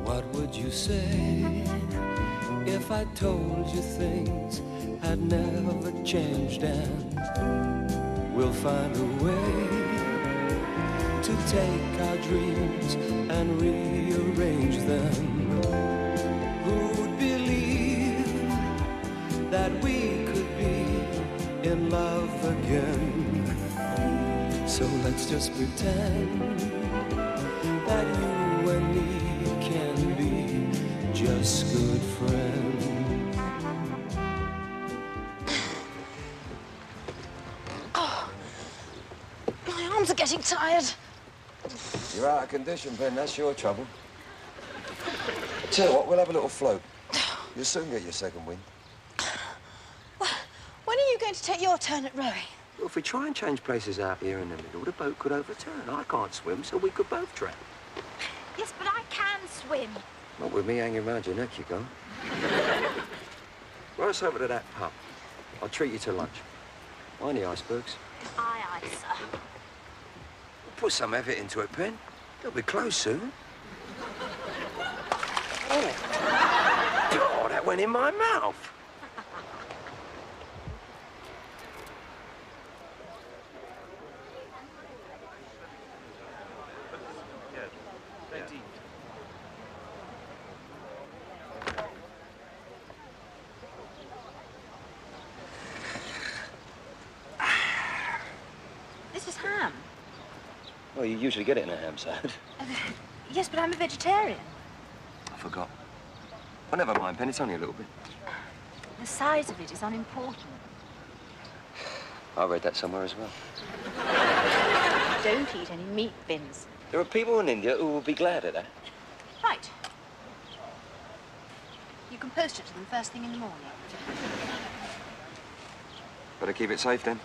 What would you say if I told you things had never changed and we'll find a way to take our dreams and rearrange them? Who'd believe that we could be in love again? So let's just pretend that you and me can be just good friends. Oh, my arms are getting tired. You're out of condition, Ben. That's your trouble. Tell you what, we'll have a little float. You'll soon get your second wind. Well, when are you going to take your turn at rowing? Well, if we try and change places out here in the middle, the boat could overturn. I can't swim, so we could both drown. Yes, but I can swim. Not with me hanging around your neck, you can't. Row us over to that pub. I'll treat you to lunch. Mind the icebergs. Aye, aye, sir. We'll put some effort into it, Ben. They'll be close soon. Oh, that went in my mouth. This is ham. Well, you usually get it in a ham salad. Yes, but I'm a vegetarian. I forgot. Well, never mind, Ben. It's only a little bit. The size of it is unimportant. I read that somewhere as well. Don't eat any meat bins. There are people in India who will be glad of that. Right. You can post it to them first thing in the morning. Better keep it safe, then.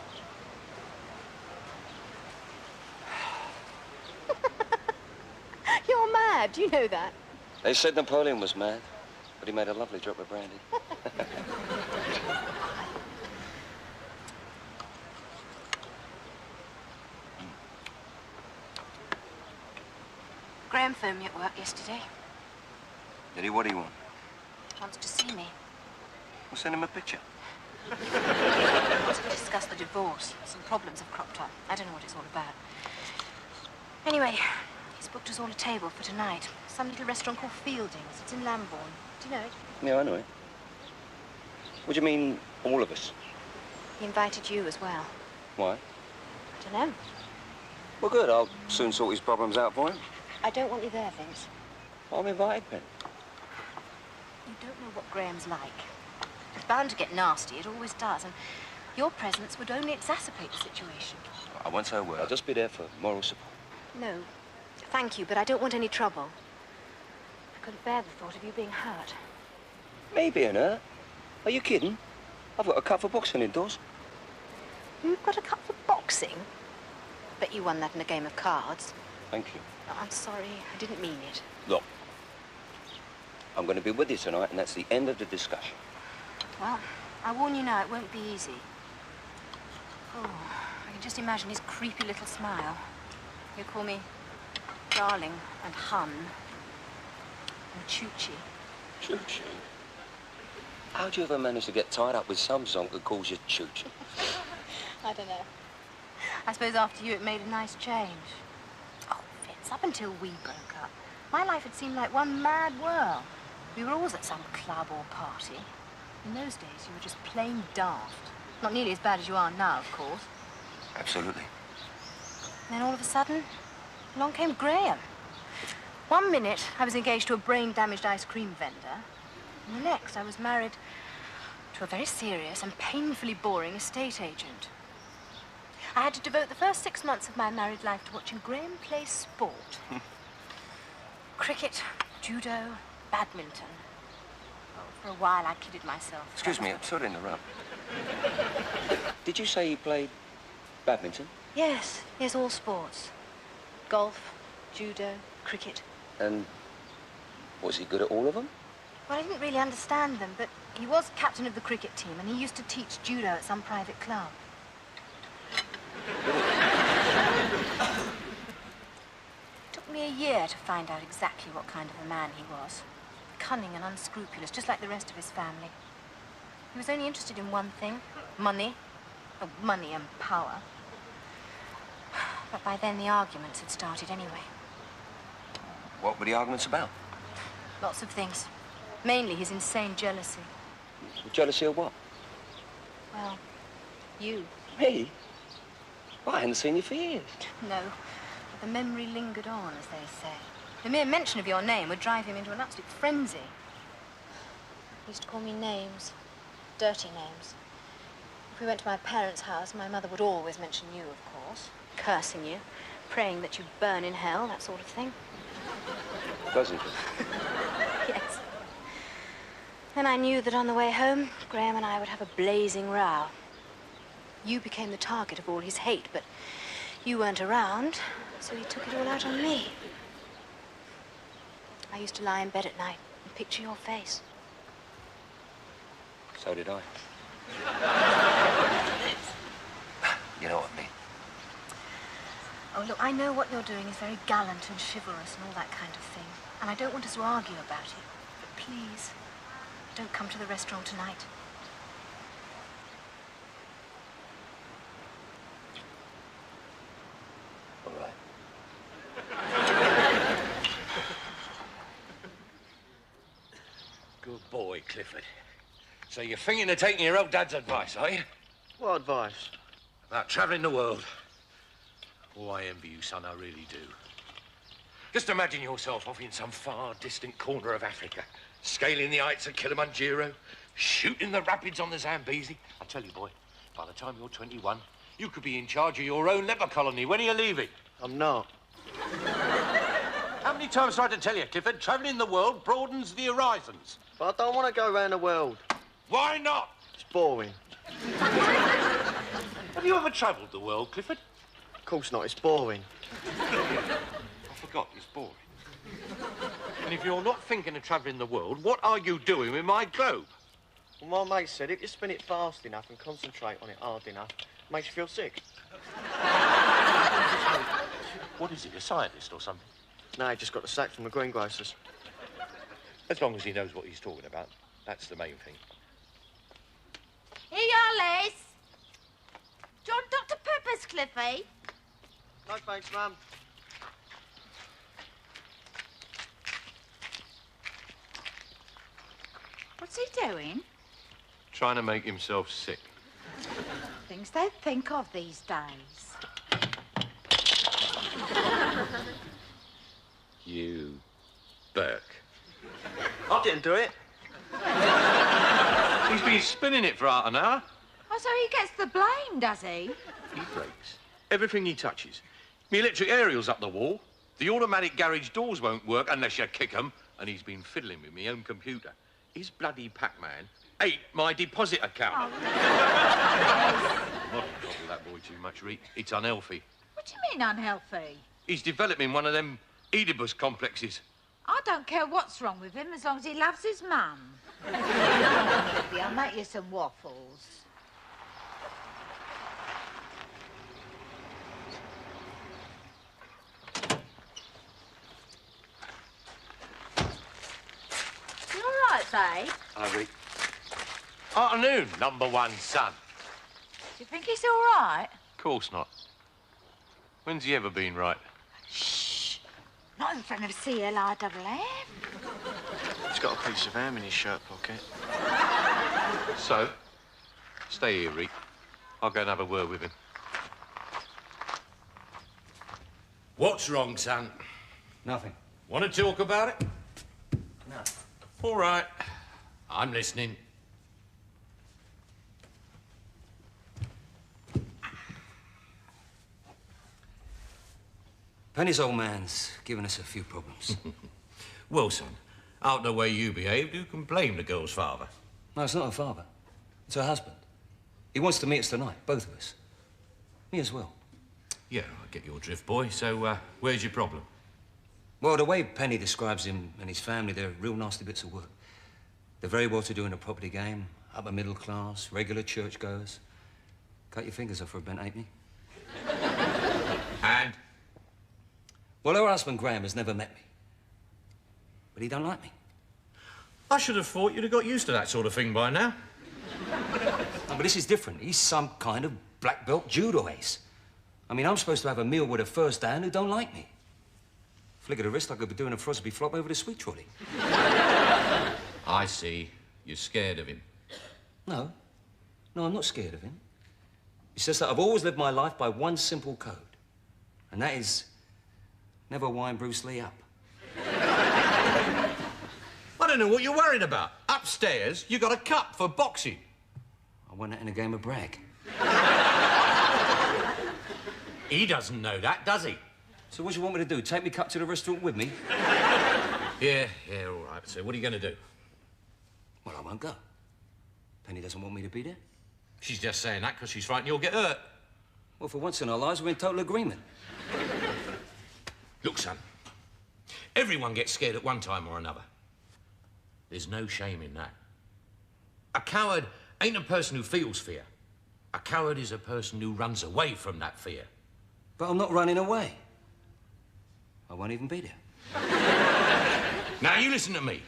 You're mad, you know that. They said Napoleon was mad, but he made a lovely drop of brandy. Graham phoned me at work yesterday. Did he? What do you want? Wants to see me. We'll send him a picture. Wants to discuss the divorce. Some problems have cropped up. I don't know what it's all about. Anyway, he's booked us all a table for tonight. Some little restaurant called Fielding's. It's in Lambourne. Do you know it? Yeah, I know it. What do you mean, all of us? He invited you as well. Why? I don't know. Well, good. I'll soon sort his problems out for him. I don't want you there, Vince. I'm invited, Ben. You don't know what Graham's like. It's bound to get nasty. It always does. And your presence would only exacerbate the situation. I won't say a word. I'll just be there for moral support. No. Thank you, but I don't want any trouble. I couldn't bear the thought of you being hurt. Me being hurt? Are you kidding? I've got a cup for boxing indoors. You've got a cup for boxing? Bet you won that in a game of cards. Thank you. Oh, I'm sorry. I didn't mean it. Look, I'm going to be with you tonight, and that's the end of the discussion. Well, I warn you now, it won't be easy. Oh, I can just imagine his creepy little smile. He'll call me darling and hun and choochie. Choochie? How'd you ever manage to get tied up with some zonk that calls you choochie? I don't know. I suppose after you it made a nice change. Oh, Vince, up until we broke up, my life had seemed like one mad whirl. We were always at some club or party. In those days, you were just plain daft. Not nearly as bad as you are now, of course. Absolutely. And then all of a sudden, along came Graham. One minute, I was engaged to a brain-damaged ice cream vendor. And the next, I was married to a very serious and painfully boring estate agent. I had to devote the first 6 months of my married life to watching Graham play sport. Cricket, judo, badminton. Oh, for a while, I kidded myself. Excuse me, I'm sorry to interrupt. Did you say you played badminton? Yes, all sports. Golf, judo, cricket. And was he good at all of them? Well, I didn't really understand them, but he was captain of the cricket team, and he used to teach judo at some private club. It took me a year there to find out exactly what kind of a man he was. Cunning and unscrupulous, just like the rest of his family. He was only interested in one thing, money. Oh, money and power. But by then the arguments had started anyway. What were the arguments about? Lots of things. Mainly his insane jealousy. Jealousy of what? Well, you. Me? Well, I hadn't seen you for years. No, but the memory lingered on, as they say. The mere mention of your name would drive him into an absolute frenzy. He used to call me names. Dirty names. If we went to my parents' house, my mother would always mention you, of course. Cursing you, praying that you'd burn in hell, that sort of thing. Doesn't it? Yes. Then I knew that on the way home, Graham and I would have a blazing row. You became the target of all his hate, but you weren't around, so he took it all out on me. I used to lie in bed at night and picture your face. So did I. You know what I mean? Oh, look, I know what you're doing is very gallant and chivalrous and all that kind of thing. And I don't want us to argue about it. But please, don't come to the restaurant tonight. All right. Good boy, Clifford. So you're thinking of taking your old dad's advice, are you? What advice? About travelling the world. Oh, I envy you, son, I really do. Just imagine yourself off in some far distant corner of Africa, scaling the heights of Kilimanjaro, shooting the rapids on the Zambezi. I tell you, boy, by the time you're 21, you could be in charge of your own leper colony. When are you leaving? I'm not. How many times have I tried to tell you, Clifford, travelling the world broadens the horizons? But I don't want to go around the world. Why not? It's boring. Have you ever travelled the world, Clifford? Of course not, it's boring. I forgot, it's boring. And if you're not thinking of travelling the world, what are you doing with my globe? Well, my mate said if you spin it fast enough and concentrate on it hard enough, it makes you feel sick. What is it, a scientist or something? No, he just got the sack from the greengrocers. As long as he knows what he's talking about, that's the main thing. Here you are, Liz. Do you want Dr. Pepper's, Cliffy? No thanks, Mum. What's he doing? Trying to make himself sick. Things they think of these days. You Burke. I didn't do it. He's been spinning it for half an hour. Oh, so he gets the blame, does he? He breaks everything he touches. Me electric aerial's up the wall. The automatic garage doors won't work unless you kick 'em. And he's been fiddling with me own computer. His bloody Pac-Man ate my deposit account. Oh, Not to trouble that boy too much, Reek. It's unhealthy. what do you mean unhealthy? He's developing one of them Oedipus complexes. I don't care what's wrong with him as long as he loves his mum. Cliffy, I'll make you some waffles. You all right, babe? Hi, Reek. Afternoon, number one son. Do you think he's all right? Of course not. When's he ever been right? Shh. Not in front of CLIFF. He's got a piece of ham in his shirt pocket. So, stay here, Reek. I'll go and have a word with him. What's wrong, son? Nothing. Want to talk about it? No. All right. I'm listening. Penny's old man's given us a few problems. Well, son, out the way you behaved, who can blame the girl's father? No, it's not her father. It's her husband. He wants to meet us tonight, both of us. Me as well. Yeah, I get your drift, boy. So, where's your problem? Well, the way Penny describes him and his family, they're real nasty bits of work. They're very well-to-do in the property game, upper middle class, regular churchgoers. Cut your fingers off for a bent halfpenny. And? Well, her husband, Graham, has never met me. But he don't like me. I should have thought you'd have got used to that sort of thing by now. No, but this is different. He's some kind of black belt judo ace. I mean, I'm supposed to have a meal with a first dan who don't like me. Flick of the wrist, I could be doing a Frosby flop over the sweet trolley. I see. You're scared of him. No. No, I'm not scared of him. It's just that I've always lived my life by one simple code. And that is, never wind Bruce Lee up. I don't know what you're worried about. Upstairs, you got a cup for boxing. I won that in a game of brag. He doesn't know that, does he? So what do you want me to do? Take me cup to the restaurant with me? Yeah, all right. So what are you going to do? Well, I won't go. Penny doesn't want me to be there. She's just saying that because she's frightened you'll get hurt. Well, for once in our lives, we're in total agreement. Look, son, everyone gets scared at one time or another. There's no shame in that. A coward ain't a person who feels fear. A coward is a person who runs away from that fear. But I'm not running away. I won't even be there. Now, you listen to me.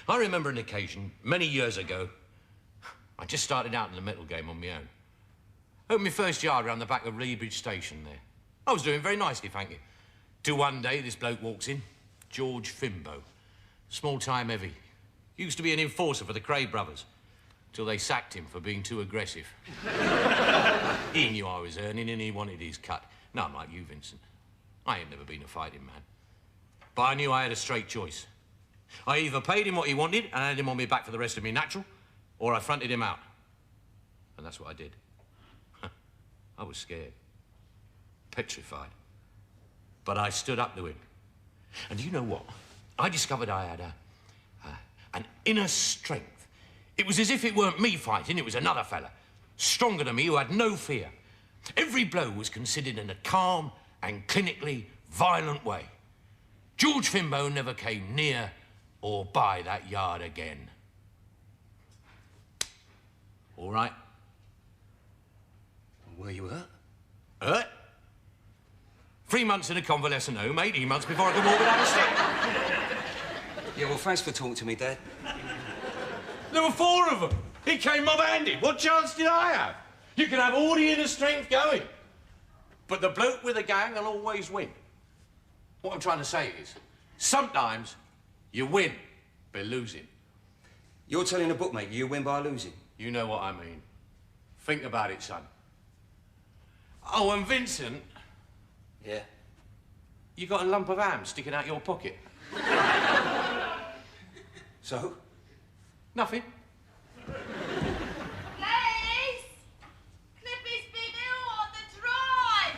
I remember an occasion many years ago. I just started out in the metal game on my own. Opened my first yard around the back of Leabridge Station there. I was doing very nicely, thank you. Till one day, this bloke walks in, George Fimbo. Small-time heavy. Used to be an enforcer for the Cray brothers, till they sacked him for being too aggressive. He knew I was earning and he wanted his cut. No, I'm like you, Vincent. I ain't never been a fighting man. But I knew I had a straight choice. I either paid him what he wanted and had him on my back for the rest of me natural, or I fronted him out. And that's what I did. I was scared. Petrified. But I stood up to him. And you know what? I discovered I had an inner strength. It was as if it weren't me fighting, it was another fella, stronger than me, who had no fear. Every blow was considered in a calm and clinically violent way. George Fimbo never came near or by that yard again. All right? Were you hurt? Hurt? 3 months in a convalescent home, 18 months before I could walk without a stick. Yeah, well, thanks for talking to me, Dad. There were 4 of them. He came mob-handed. What chance did I have? You can have all the inner strength going, but the bloke with the gang will always win. What I'm trying to say is, sometimes you win by losing. You're telling the bookmaker you win by losing? You know what I mean. Think about it, son. Oh, and Vincent... Yeah? You got a lump of ham sticking out your pocket. So? Nothing. Ladies! Clippy's been ill on the drive!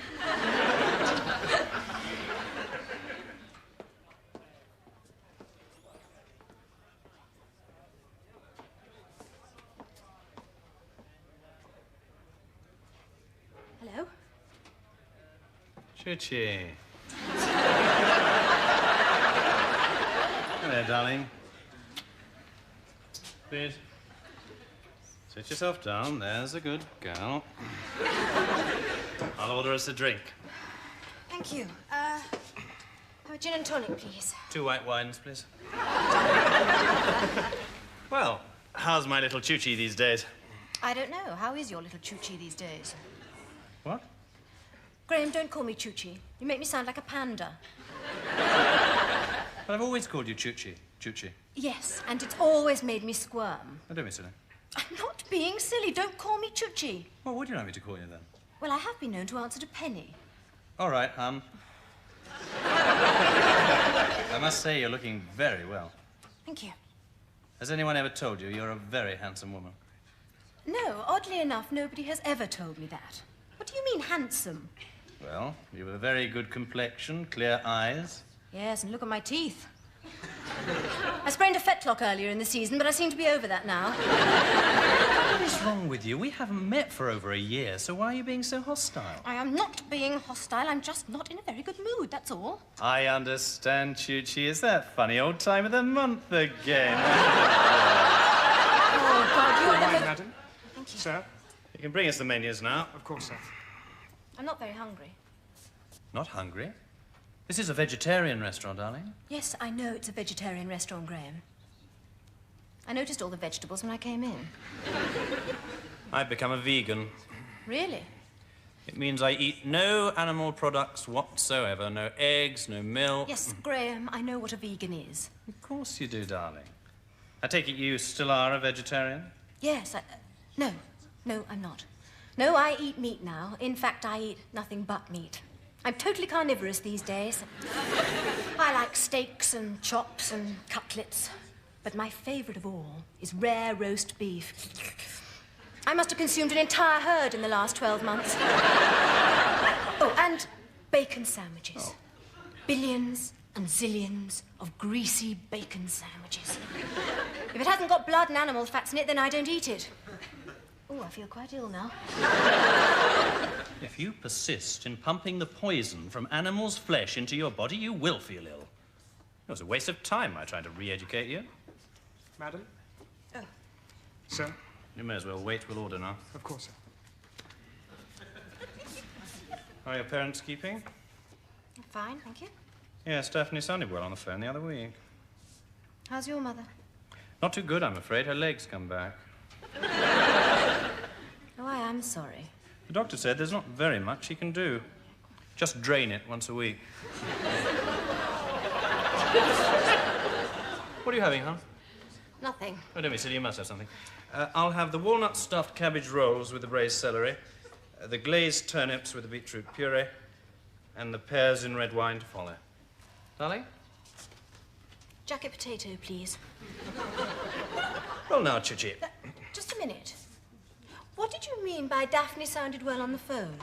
Hello? Chuchi. Hello, darling. Please. Sit yourself down. There's a good girl. I'll order us a drink. Thank you. Have a gin and tonic, please. 2 white wines, please. Well, how's my little Chuchi these days? I don't know. How is your little Chuchi these days? What? Graham, don't call me Chuchi. You make me sound like a panda. But I've always called you Chuchi. Chuchi. Yes, and it's always made me squirm. Oh, don't be silly. I'm not being silly. Don't call me Chuchi. Well, what would you like me to call you then? Well, I have been known to answer to Penny. All right, I must say you're looking very well. Thank you. Has anyone ever told you you're a very handsome woman? No, oddly enough, nobody has ever told me that. What do you mean, handsome? Well, you have a very good complexion, clear eyes. Yes, and look at my teeth. I sprained a fetlock earlier in the season, but I seem to be over that now. What is wrong with you? We haven't met for over a year, so why are you being so hostile? I am not being hostile. I'm just not in a very good mood, that's all. I understand, Chuchi. Is that funny old time of the month again? Oh, God, you're Wine, never... madam. Thank you. Sir? You can bring us the menus now. Of course, sir. I'm not very hungry. Not hungry? This is a vegetarian restaurant, darling. Yes, I know it's a vegetarian restaurant, Graham. I noticed all the vegetables when I came in. I've become a vegan. Really? It means I eat no animal products whatsoever. No eggs, no milk. Yes, Graham, I know what a vegan is. Of course you do, darling. I take it you still are a vegetarian? Yes, No, I'm not. No, I eat meat now. In fact, I eat nothing but meat. I'm totally carnivorous these days. I like steaks and chops and cutlets. But my favourite of all is rare roast beef. I must have consumed an entire herd in the last 12 months. Oh, and bacon sandwiches. Oh. Billions and zillions of greasy bacon sandwiches. If it hasn't got blood and animal fats in it, then I don't eat it. Oh, I feel quite ill now. If you persist in pumping the poison from animals' flesh into your body, you will feel ill. It was a waste of time, my trying to re-educate you. Madam? Oh. Sir? You may as well wait. We'll order now. Of course, sir. How are your parents keeping? Fine, thank you. Yes, Daphne sounded well on the phone the other week. How's your mother? Not too good, I'm afraid. Her legs come back. Oh, I am sorry. The doctor said there's not very much he can do. Just drain it once a week. What are you having, hon? Nothing. Oh, don't be silly, you must have something. I'll have the walnut stuffed cabbage rolls with the braised celery, the glazed turnips with the beetroot puree, and the pears in red wine to follow. Darling? Jacket potato, please. Roll now, Chichi. Just a minute. What did you mean by Daphne sounded well on the phone?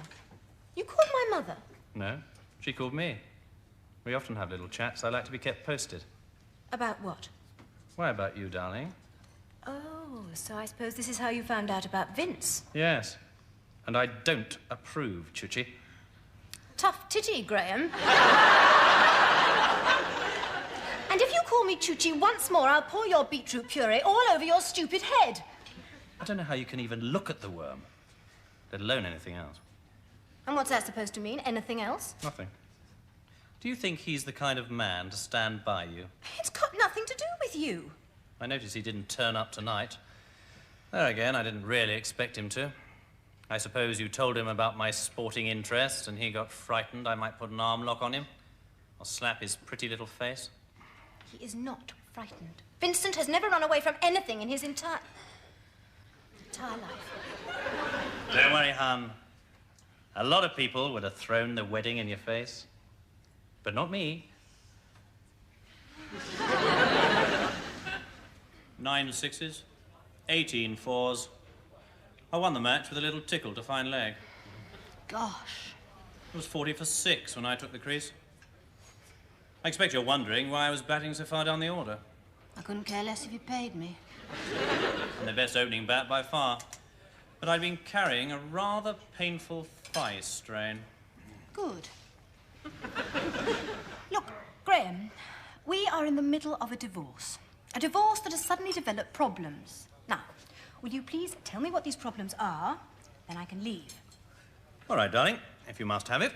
You called my mother? No, she called me. We often have little chats. I like to be kept posted. About what? Why, about you, darling? Oh, so I suppose this is how you found out about Vince. Yes. And I don't approve, Chuchi. Tough titty, Graham. And if you call me Chuchi once more, I'll pour your beetroot puree all over your stupid head. I don't know how you can even look at the worm, let alone anything else. And what's that supposed to mean? Anything else? Nothing. Do you think he's the kind of man to stand by you? It's got nothing to do with you. I noticed he didn't turn up tonight. There again, I didn't really expect him to. I suppose you told him about my sporting interest and he got frightened I might put an arm lock on him or slap his pretty little face. He is not frightened. Vincent has never run away from anything in his entire life. Don't worry, hon. A lot of people would have thrown the wedding in your face. But not me. 9 sixes, 18 fours. I won the match with a little tickle to fine leg. Gosh. It was 40 for 6 when I took the crease. I expect you're wondering why I was batting so far down the order. I couldn't care less if you paid me. And the best opening bat by far. But I'd been carrying a rather painful thigh strain. Good. Look, Graham, we are in the middle of a divorce. A divorce that has suddenly developed problems. Now, will you please tell me what these problems are, then I can leave. All right, darling, if you must have it.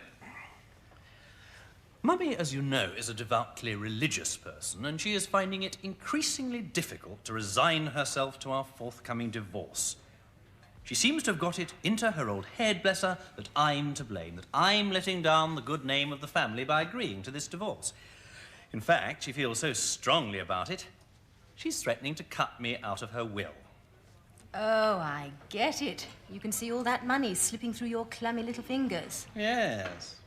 Mummy, as you know, is a devoutly religious person, and she is finding it increasingly difficult to resign herself to our forthcoming divorce. She seems to have got it into her old head, bless her, that I'm to blame, that I'm letting down the good name of the family by agreeing to this divorce. In fact, she feels so strongly about it, she's threatening to cut me out of her will. Oh, I get it. You can see all that money slipping through your clammy little fingers. Yes.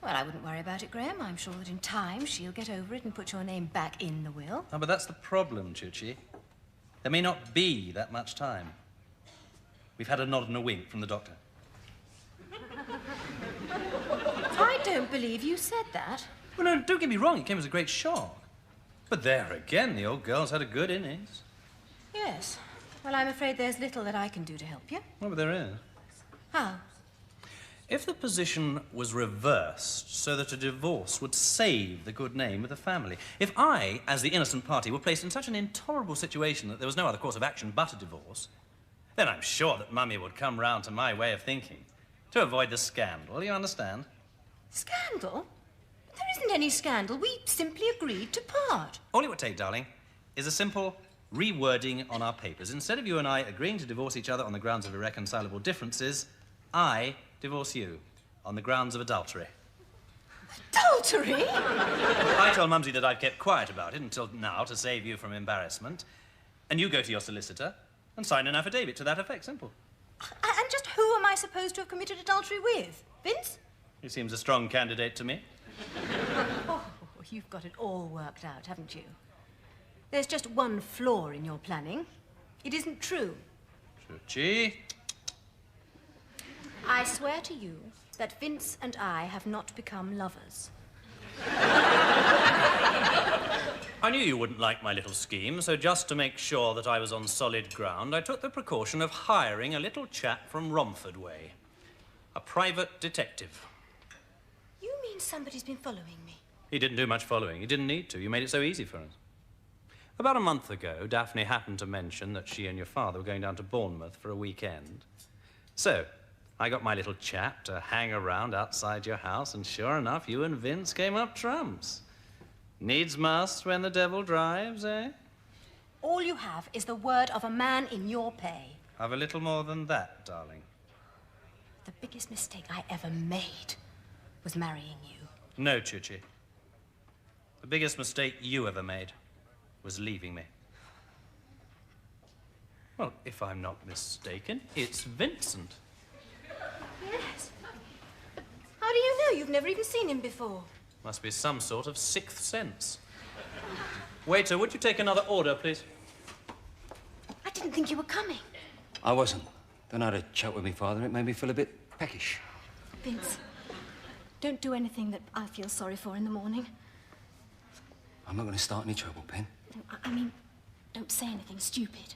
Well, I wouldn't worry about it, Graham. I'm sure that in time she'll get over it and put your name back in the will. Oh, but that's the problem, Chuchi. There may not be that much time. We've had a nod and a wink from the doctor. I don't believe you said that. Well, no, don't get me wrong, it came as a great shock. But there again, the old girl's had a good innings. Yes. Well, I'm afraid there's little that I can do to help you. Oh, but there is. How? If the position was reversed so that a divorce would save the good name of the family, if I, as the innocent party, were placed in such an intolerable situation that there was no other course of action but a divorce, then I'm sure that Mummy would come round to my way of thinking to avoid the scandal, you understand? Scandal? There isn't wasn't any scandal. We simply agreed to part. All it would take, darling, is a simple rewording on our papers. Instead of you and I agreeing to divorce each other on the grounds of irreconcilable differences, I divorce you on the grounds of adultery. Adultery? I told Mumsy that I'd kept quiet about it until now to save you from embarrassment. And you go to your solicitor and sign an affidavit to that effect. Simple. And just who am I supposed to have committed adultery with? Vince? He seems a strong candidate to me. Oh, you've got it all worked out, haven't you? There's just one flaw in your planning. It isn't true. Chuchi. I swear to you that Vince and I have not become lovers. I knew you wouldn't like my little scheme, so just to make sure that I was on solid ground, I took the precaution of hiring a little chap from Romford way. A private detective. You mean somebody's been following me? He didn't do much following. He didn't need to. You made it so easy for us. About a month ago, Daphne happened to mention that she and your father were going down to Bournemouth for a weekend. So, I got my little chap to hang around outside your house, and sure enough, you and Vince came up trumps. Needs must when the devil drives, eh? All you have is the word of a man in your pay. I've a little more than that, darling. The biggest mistake I ever made was marrying you. No, Chuchi. The biggest mistake you ever made was leaving me. Well, if I'm not mistaken, it's Vincent. Yes. How do you know? You've never even seen him before. Must be some sort of sixth sense. Waiter, would you take another order, please? I didn't think you were coming. I wasn't. Then I had a chat with my father and it made me feel a bit peckish. Vince, don't do anything that I feel sorry for in the morning. I'm not going to start any trouble, Pen. No, I mean, don't say anything stupid.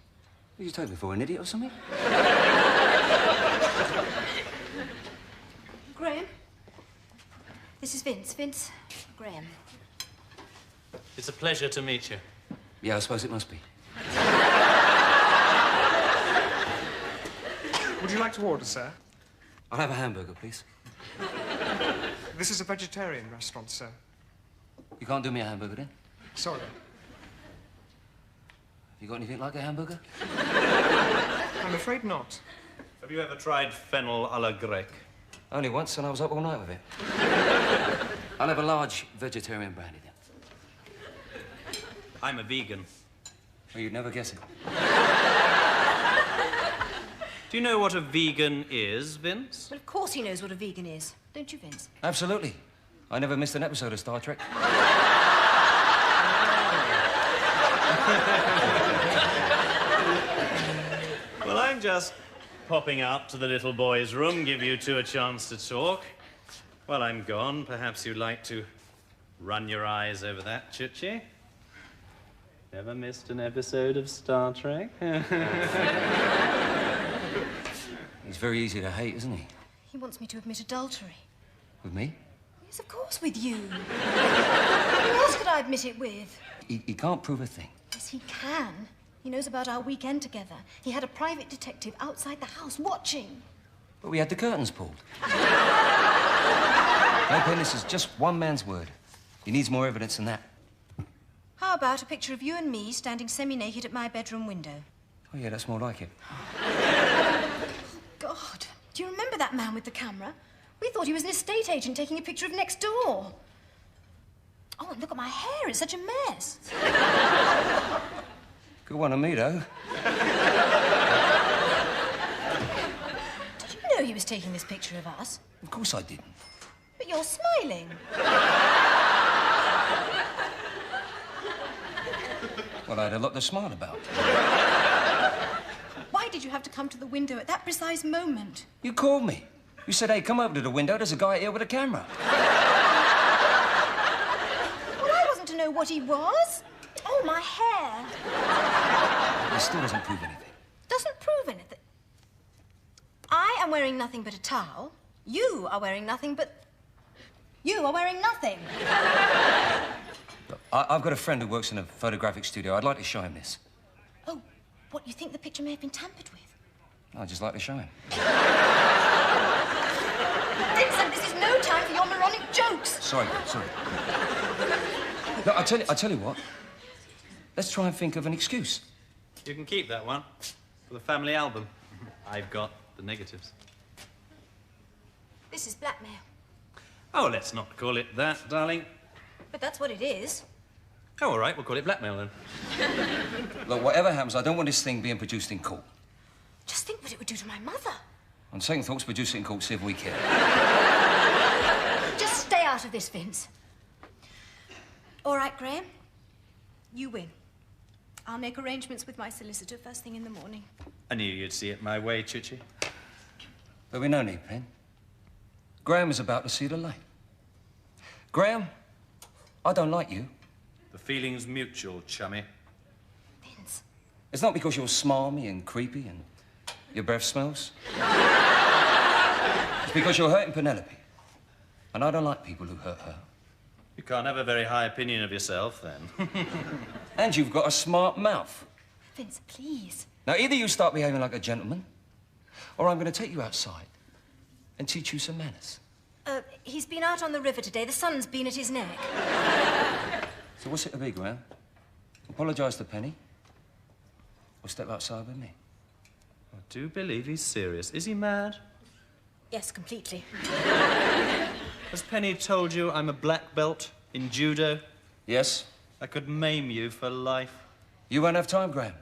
You take me for an idiot or something? Graham? This is Vince. Vince, Graham. It's a pleasure to meet you. Yeah, I suppose it must be. Would you like to order, sir? I'll have a hamburger, please. This is a vegetarian restaurant, sir. You can't do me a hamburger, then? Sorry. Have you got anything like a hamburger? I'm afraid not. Have you ever tried fennel a la grecque? Only once, and I was up all night with it. I'll have a large vegetarian brandy, then. I'm a vegan. Well, you'd never guess it. Do you know what a vegan is, Vince? Well, of course he knows what a vegan is. Don't you, Vince? Absolutely. I never missed an episode of Star Trek. Well, I'm just popping out to the little boy's room, give you two a chance to talk. While I'm gone, perhaps you'd like to run your eyes over that, Chuchi? Never missed an episode of Star Trek? He's very easy to hate, isn't he? He wants me to admit adultery. With me? Yes, of course, with you. Who else could I admit it with? He can't prove a thing. Yes, he can. He knows about our weekend together. He had a private detective outside the house watching. But we had the curtains pulled. No, Pen, this is just one man's word. He needs more evidence than that. How about a picture of you and me standing semi-naked at my bedroom window? Oh, yeah, that's more like it. God, do you remember that man with the camera? We thought he was an estate agent taking a picture of next door. Oh, and look at my hair. It's such a mess. Good one on me, though. Did you know he was taking this picture of us? Of course I didn't. But you're smiling. Well, I had a lot to smile about. Why did you have to come to the window at that precise moment? You called me. You said, hey, come over to the window. There's a guy here with a camera. Well, I wasn't to know what he was. Oh, my hair. It still doesn't prove anything. Doesn't prove anything. I am wearing nothing but a towel. You are wearing nothing but... You are wearing nothing. Look, I've got a friend who works in a photographic studio. I'd like to show him this. Oh, what, you think the picture may have been tampered with? I'd just like to show him. Vincent, this is no time for your moronic jokes. Sorry. Look, I tell you what. Let's try and think of an excuse. You can keep that one for the family album. I've got the negatives. This is blackmail. Oh, let's not call it that, darling. But that's what it is. Oh, all right, we'll call it blackmail then. Look, whatever happens, I don't want this thing being produced in court. Just think what it would do to my mother. On second thoughts, produce it in court, see if we care. Just stay out of this, Vince. All right, Graham. You win. I'll make arrangements with my solicitor first thing in the morning. I knew you'd see it my way, Chichi. There'll be no need, Pen. Graham is about to see the light. Graham, I don't like you. The feeling's mutual, chummy. Vince. It's not because you're smarmy and creepy and your breath smells. It's because you're hurting Penelope. And I don't like people who hurt her. You can't have a very high opinion of yourself, then. And you've got a smart mouth. Vince, please. Now, either you start behaving like a gentleman, or I'm going to take you outside and teach you some manners. He's been out on the river today. The sun's been at his neck. So what's it to be, Graham? Apologise to Penny, or step outside with me? I do believe he's serious. Is he mad? Yes, completely. Has Penny told you I'm a black belt in judo? Yes. I could maim you for life. You won't have time, Graham.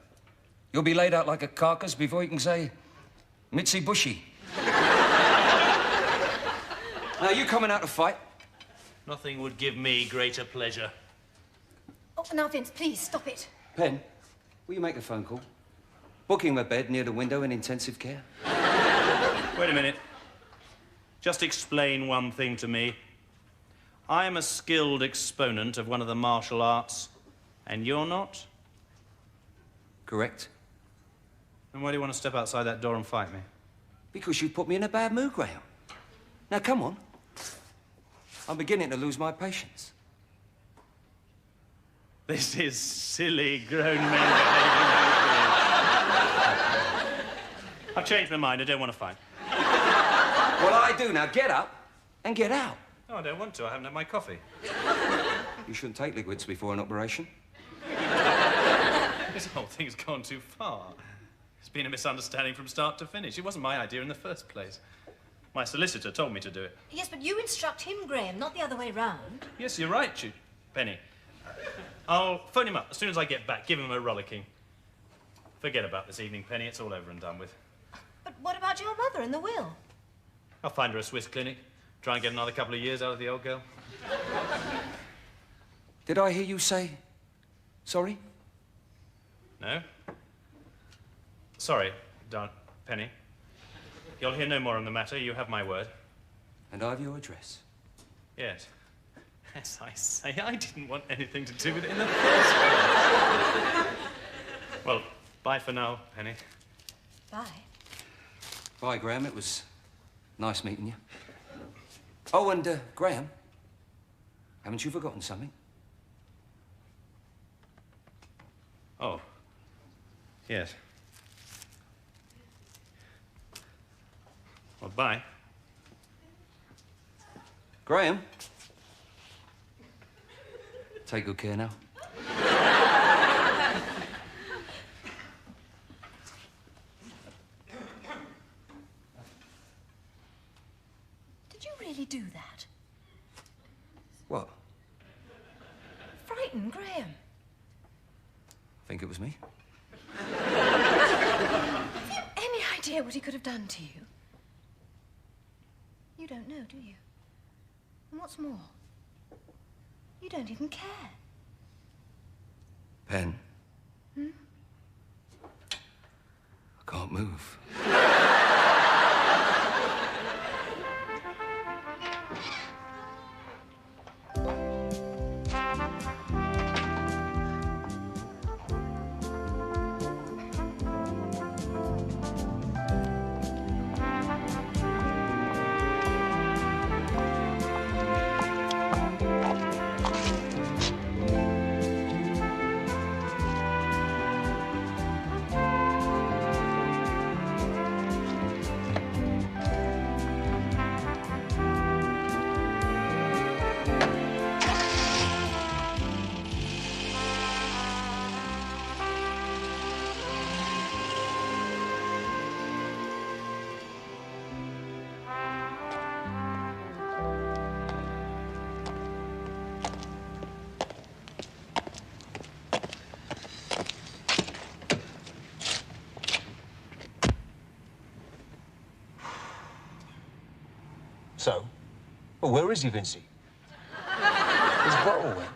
You'll be laid out like a carcass before you can say, Mitzi Bushy. Now, you coming out to fight? Nothing would give me greater pleasure. Oh, now, Vince, please, stop it. Pen, will you make a phone call? Book him a bed near the window in intensive care. Wait a minute. Just explain one thing to me. I am a skilled exponent of one of the martial arts, and you're not? Correct. Then why do you want to step outside that door and fight me? Because you put me in a bad mood, Graham. Now, come on. I'm beginning to lose my patience. This is silly grown men behaving. I've changed my mind. I don't want to fight. Well, I do. Now, get up and get out. No, I don't want to. I haven't had my coffee. You shouldn't take liquids before an operation. This whole thing's gone too far. It's been a misunderstanding from start to finish. It wasn't my idea in the first place. My solicitor told me to do it. Yes, but you instruct him, Graham, not the other way round. Yes, you're right, Penny. I'll phone him up as soon as I get back. Give him a rollicking. Forget about this evening, Penny. It's all over and done with. But what about your mother and the will? I'll find her a Swiss clinic. Try and get another couple of years out of the old girl. Did I hear you say sorry? No. Sorry, Penny. You'll hear no more on the matter. You have my word. And I have your address. Yes. As I say, I didn't want anything to do with it in the first place. Well, bye for now, Penny. Bye. Bye, Graham. It was nice meeting you. Oh, and, Graham, haven't you forgotten something? Oh. Yes. Well, bye. Graham? Take good care now. Did you really do that? What? Frighten Graham. I think it was me. Have you any idea what he could have done to you? You don't know, do you? And what's more, you don't even care. Pen. I can't move. So? Well, where is he, Vincey? His bottle went.